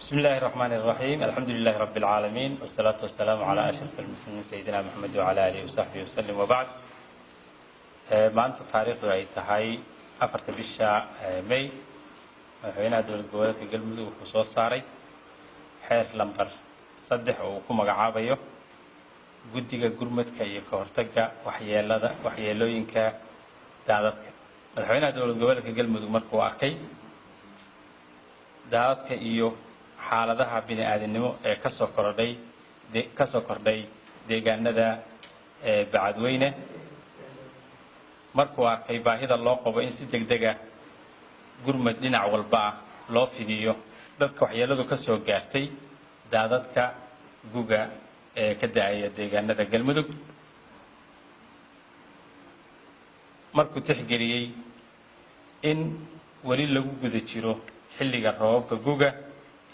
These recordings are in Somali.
بسم الله الرحمن الرحيم الحمد لله رب العالمين والصلاة والسلام على أشرف المرسلين سيدنا محمد وعلى آله وصحبه وسلم وبعد maanta taariikhdu ay tahay 4 bisha May madaxweynaha dowlad goboleedka Galmudug wuxuu soo saaray xeer lambar 3 oo ku magacaabayo guddiga gurmadka iyo ka hortagga waxyeelooyinka daadadka. Madaxweynaha dowlad goboleedka Galmudug markuu arkay daadadka iyo xaaladaha bini'aadanimo ee ka soo kordhay deegaanada Bacadweyne markuu arkay baahida loo qabo in si degdeg ah gurmad dhinac walba loo fidiyo dadka waxyeeladu ka soo gaartay daadadka guga ee ka da'aya deegaanada Galmudug markuu tixgeliyay in wali lagu guda jiro xilliga roobka guga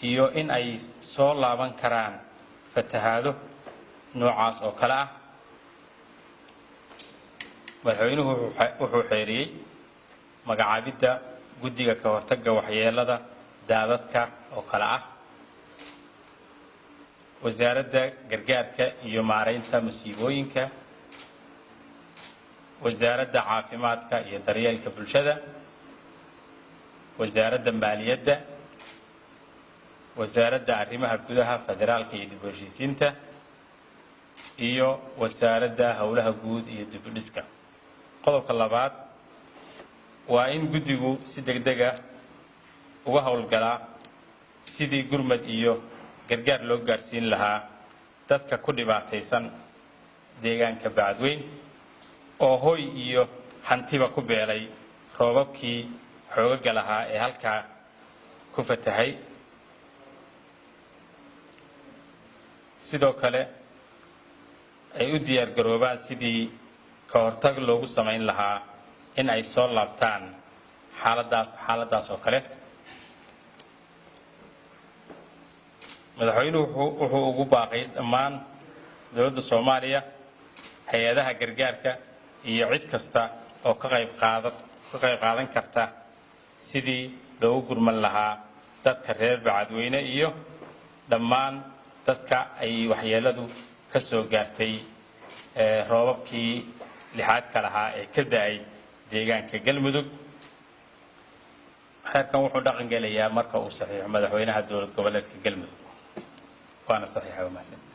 iyo in ay soo laaban karaan fatahaado noocaas oo kala ah madaxweynuhu wuxuu xeeriyay magacaabidda guddiga ka hortagga waxyeelada daadadka oo kala ah wasaaradda gargaarka iyo maareynta musiibooyinka wasaaradda caafimaadka iyo daryeelka bulshada wasaaradda maaliyadda wasaaradda arrimaha gudaha federaalka iyo dib u heshiisiinta iyo wasaaradda howlaha guud iyo dib u dhiska. qodobka labaad waa in guddigu si degdeg ah uga howlgalaa sidii gurmad iyo gargaar loo gaarsiin lahaa dadka ku dhibaataysan deegaanka Bacadweyne oo hoy iyo hantiba ku beelay roobabkii xoogagga lahaa ee halkaa ku fatahay. sidoo kale ay u diyaar garoobaan sidii ka hortag loogu samayn lahaa in ay soo laabtaan xaaladaas oo kale. madaxweynuhu wuxuu ugu baaqay dhammaan dowladda Soomaaliya hay'adaha gargaarka iyo cid kasta oo ka qayb qaadan karta sidii loogu gurman lahaa dadka reer Bacadweyne iyo dhammaan dadka ay waxyeeladu ka soo gaartay roobabkii lixaadka lahaa ee ka da'ay deegaanka Galmudug. xeerkan wuxuu dhaqan gelayaa marka uu saxiixo madaxweynaha dowlad goboleedka Galmudug waana saxiixay.